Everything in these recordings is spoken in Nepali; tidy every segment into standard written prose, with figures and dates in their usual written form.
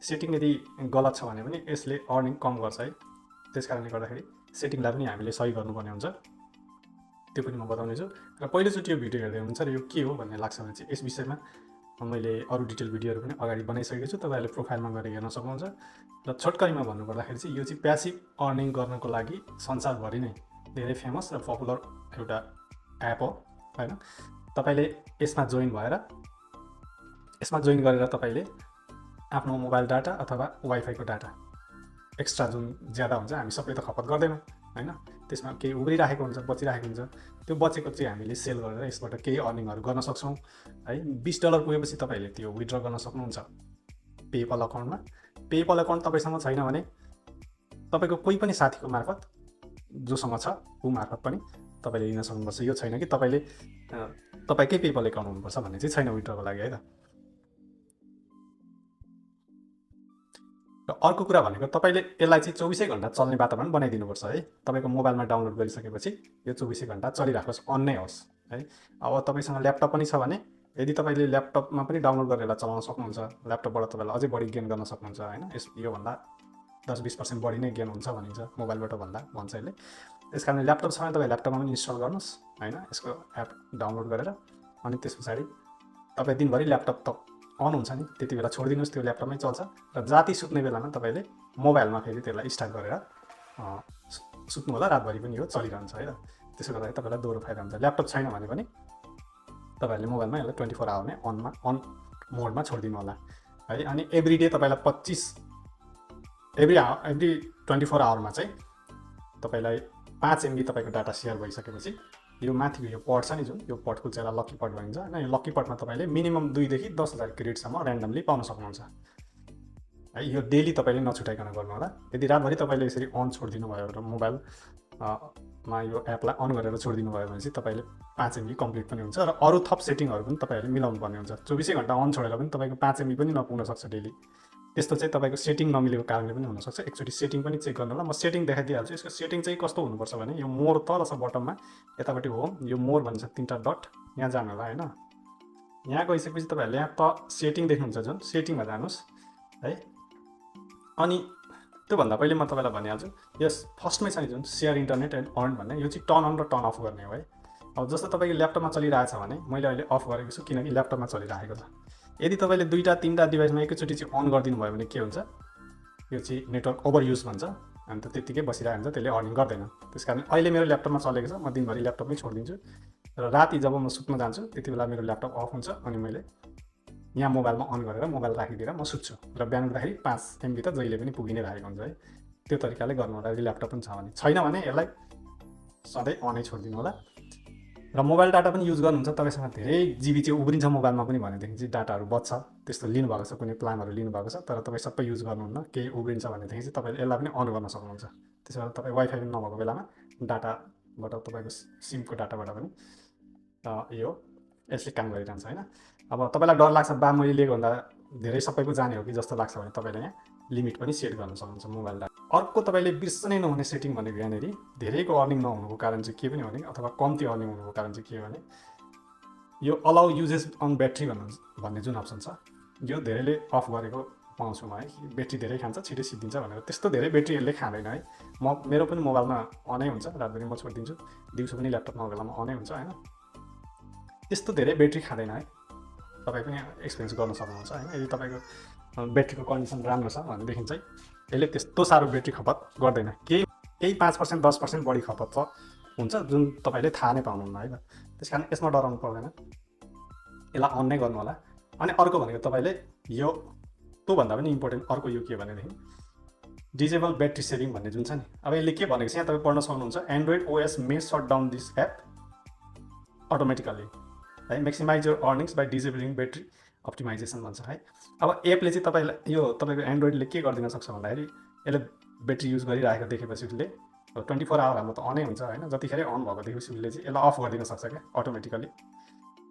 सेटिङ यदि गलत छ भने पनि यसले अर्निङ कम गर्छ है। त्यस कारणले गर्दाखेरि सेटिङलाई पनि हामीले सही गर्नुपर्ने हुन्छ, त्यो पनि म बताउने छु। र पहिलोचोटि यो भिडियो हेर्दै हुनुहुन्छ र यो के हो भन्ने लाग्छ भने चाहिँ यस विषयमा मैले अरू डिटेल भिडियोहरू पनि अगाडि बनाइसकेको छु, तपाईँहरूले प्रोफाइलमा गएर हेर्न सक्नुहुन्छ। र छोटकरीमा भन्नुपर्दाखेरि चाहिँ यो चाहिँ प्यासिभ अर्निङ गर्नको लागि संसारभरि नै धेरै फेमस र पपुलर एउटा एप हो होइन। तपाईँले यसमा जोइन गरेर तपाईँले आफ्नो मोबाइल डाटा अथवा वाइफाईको डाटा एक्स्ट्रा जुन ज्यादा हुन्छ हामी सबै त खपत गर्दैनौँ होइन, त्यसमा केही उब्रिराखेको हुन्छ, बचिरहेको हुन्छ, त्यो बचेको चाहिँ हामीले सेल गरेर यसबाट केही अर्निङहरू गर्न सक्छौँ है। $20 पुगेपछि तपाईँले त्यो विथड्र गर्न सक्नुहुन्छ पेपल अकाउन्टमा। पेपल अकाउन्ट तपाईँसँग छैन भने तपाईँको कोही पनि साथीको मार्फत जोसँग छ ऊ मार्फत पनि तपाईँले लिन सक्नुपर्छ। यो छैन कि तपाईँकै पेपल एकाउन्ट हुनुपर्छ भन्ने चाहिँ छैन विथड्रको लागि है त। र अर्को कुरा भनेको तपाईँले यसलाई चाहिँ 24 घन्टा चल्ने वातावरण बनाइदिनुपर्छ है। तपाईँको मोबाइलमा डाउनलोड गरिसकेपछि यो 24 घन्टा चलिराखोस्, अन नै होस् है। अब तपाईँसँग ल्यापटप पनि छ भने यदि तपाईँले ल्यापटपमा पनि डाउनलोड गरेर यसलाई चलाउन सक्नुहुन्छ, ल्यापटपबाट तपाईँलाई अझै बढी गेन गर्न सक्नुहुन्छ होइन। योभन्दा 10-20% बढी नै गेन हुन्छ भनिन्छ मोबाइलबाट भन्दा भन्छ यसले। त्यस कारण ल्यापटप छ भने तपाईँ ल्यापटपमा पनि इन्स्टल गर्नुहोस् होइन, यसको एप डाउनलोड गरेर। अनि त्यस पछाडि तपाईँ दिनभरि ल्यापटप त अन हुन्छ नि, त्यति बेला छोडिदिनुहोस्, त्यो ल्यापटपमै चल्छ। र जाति सुत्ने बेलामा तपाईँले मोबाइलमा फेरि त्यसलाई स्टार्ट गरेर सुत्नु होला, रातभरि पनि यो चलिरहन्छ है त। त्यसो गर्दाखेरि तपाईँलाई दोहोरो फाइदा हुन्छ। ल्यापटप छैन भने पनि तपाईँहरूले मोबाइलमा यसलाई 24 आवर नै अन मोडमा छोडिदिनु होला है। अनि एभ्री डे तपाईँलाई एभ्री 24 आवरमा चाहिँ तपाईँलाई 5 MB तपाईँको डाटा सेयर भइसकेपछि यो माथिको यो पट छ नि जुन, यो पटको चाहिँ लक्की पट भनिन्छ होइन। यो लक्की पटमा तपाईँले मिनिमम 2 देखि 10,000 क्रेडिटसम्म ऱ्यान्डमली पाउन सक्नुहुन्छ है। यो डेली तपाईँले नछुटाइकन गर्नु होला। यदि रातभरि तपाईँले यसरी अन छोडिदिनु भयो र मोबाइलमा यो एपलाई अन गरेर छोडिदिनु भयो भने चाहिँ तपाईँले 5 MB कम्प्लिट पनि हुन्छ। र अरू थप सेटिङहरू पनि तपाईँहरूले मिलाउनु पर्ने हुन्छ। 24 घन्टा अन छोडेर पनि तपाईँको 5 MB पनि नपुग्न सक्छ डेली। त्यस्तो चाहिँ तपाईँको सेटिङ नमिलेको कारणले पनि हुनसक्छ। एकचोटि सेटिङ पनि चेक गर्नु होला। म सेटिङ देखाइदिइहाल्छु। यसको सेटिङ चाहिँ कस्तो हुनुपर्छ भने यो मोर तल छ बटममा, यतापट्टि होम, यो मोर भन्छ 3टा डट, यहाँ जानु होला होइन। यहाँ गइसकेपछि तपाईँहरूले यहाँ त सेटिङ देख्नुहुन्छ जुन, सेटिङमा जानुहोस् है। अनि त्योभन्दा पहिले म तपाईँलाई भनिहाल्छु, यस फर्स्टमै छ नि जुन सेयर इन्टरनेट एन्ड अर्न भन्ने, यो चाहिँ टर्न अन र टर्न अफ गर्ने हो है। अब जस्तो तपाईँको ल्यापटपमा चलिरहेछ भने मैले अहिले अफ गरेको छु किनकि ल्यापटपमा चलिरहेको छ। यदि तपाईँले 2-3टा डिभाइसमा एकैचोटि चाहिँ अन गरिदिनु भयो भने के हुन्छ, यो चाहिँ नेटवर्क ओभर युज भन्छ, अन्त त्यत्तिकै बसिरहेको हुन्छ, त्यसले अर्निङ गर्दैन। त्यस कारण अहिले मेरो ल्यापटपमा चलेको छ, म दिनभरि ल्यापटपमै छोडिदिन्छु र राति जब म सुत्न जान्छु त्यति बेला मेरो ल्यापटप अफ हुन्छ अनि मैले यहाँ मोबाइलमा अन गरेर मोबाइल राखिदिएर म सुत्छु र बिहान उठ्दाखेरि 5 MB त जहिले पनि पुगि नै रहेको हुन्छ है। त्यो तरिकाले गर्नु होला यदि ल्यापटप पनि छ भने। छैन भने यसलाई सधैँ अनै छोडिदिनु होला। र मोबाइल डाटा पनि युज गर्नुहुन्छ, तपाईँसँग धेरै जिबी चाहिँ उब्रिन्छ मोबाइलमा पनि भनेदेखि चाहिँ डाटाहरू बच्छ, त्यस्तो लिनुभएको छ, कुनै प्लानहरू लिनुभएको छ तर तपाईँ सबै युज गर्नुहुन्न, केही उब्रिन्छ भनेदेखि चाहिँ तपाईँले यसलाई पनि अन गर्न सक्नुहुन्छ। त्यसो भए तपाईँ वाइफाई पनि नभएको बेलामा डाटाबाट तपाईँको सिमको डाटाबाट पनि यो यसले काम गरिरहन्छ होइन। अब तपाईँलाई डर लाग्छ बा मैले लिएको भन्दा धेरै सबैको जाने हो कि जस्तो लाग्छ भने तपाईँले यहाँ लिमिट पनि सेट गर्न सक्नुहुन्छ मोबाइल डाटा। अर्को तपाईँले बिर्सनै नहुने सेटिङ भनेको यहाँनिर धेरैको अर्निङ नहुनुको कारण चाहिँ के पनि भने अथवा कम्ती अर्निङ हुनुको कारण चाहिँ के हो भने यो अलाउ युजेस अन ब्याट्री भन्ने जुन अप्सन छ, यो धेरैले अफ गरेको पाउँछु म है। ब्याट्री धेरै खान्छ, छिटै सिद्धिन्छ भनेर, त्यस्तो धेरै ब्याट्री यसले खाँदैन है। मेरो पनि मोबाइलमा अनै हुन्छ, रातभरि म छोडिदिन्छु, दिउँसो पनि ल्यापटपमा बेलामा अनै हुन्छ होइन। त्यस्तो धेरै ब्याट्री खाँदैन है, तपाईँ पनि एक्सपिरियन्स गर्न सक्नुहुन्छ होइन। यदि तपाईँको ब्याट्रीको कन्डिसन राम्रो छ भनेदेखि चाहिँ यसले त्यस्तो साह्रो ब्याट्री खपत गर्दैन, केही 5% 10% बढी खपत हुन्छ जुन तपाईँले थाहा नै पाउनुहुन्न है त। त्यस कारण यसमा डराउनु पर्दैन, यसलाई अन नै गर्नु होला। अनि अर्को भनेको तपाईँले यो त्योभन्दा पनि इम्पोर्टेन्ट अर्को यो के भनेदेखि डिजेबल ब्याट्री सेभिङ भन्ने जुन छ नि, अब यसले के भनेको छ यहाँ तपाईँ पढ्न सक्नुहुन्छ, Android OS may shut down this app automatically है, maximize your earnings by disabling battery optimization भन्छ है। अब एपले चाहिँ तपाईँलाई यो तपाईँको एन्ड्रोइडले के गरिदिन सक्छ भन्दाखेरि यसले ब्याट्री युज गरिरहेको देखेपछि उसले 24 आवर हाम्रो त अनै हुन्छ होइन, जतिखेर अन भएको देखेपछि उसले चाहिँ यसलाई अफ गरिदिन सक्छ क्या अटोमेटिकली।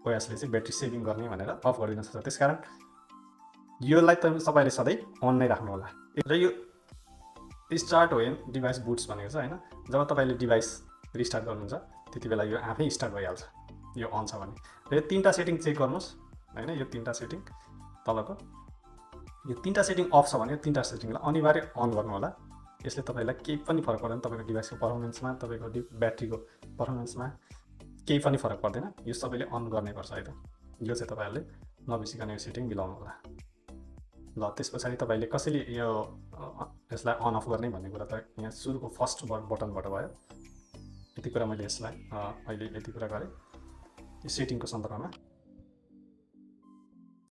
OSले चाहिँ ब्याट्री सेभिङ गर्ने भनेर अफ गरिदिन सक्छ। त्यस कारण योलाई तपाईँले सधैँ अन नै राख्नु होला। र यो स्टार्ट वेन डिभाइस बुट्स भनेको छ होइन, जब तपाईँले डिभाइस रिस्टार्ट गर्नुहुन्छ त्यति बेला यो आफै स्टार्ट भइहाल्छ यो अन छ भने। र यो 3टा सेटिङ चेक गर्नुहोस् होइन, यो 3टा सेटिङ तलको यो 3टा सेटिङ अफ छ भने 3टा सेटिङलाई अनिवार्य अन गर्नु होला। यसले तपाईँलाई केही पनि फरक पर्दैन, तपाईँको डिभाइसको पर्फर्मेन्समा, तपाईँको ब्याट्रीको पर्फर्मेन्समा केही पनि फरक पर्दैन। यो सबैले अन गर्नुपर्छ है त। यो चाहिँ तपाईँहरूले नबिर्सिकन यो सेटिङ मिलाउनु होला। ल त्यस पछाडि तपाईँले कसरी यो यसलाई अन अफ गर्ने भन्ने कुरा त यहाँ सुरुको फर्स्ट बटनबाट भयो। यति कुरा मैले यसलाई अहिले यति कुरा गरेँ यो सेटिङको सन्दर्भमा।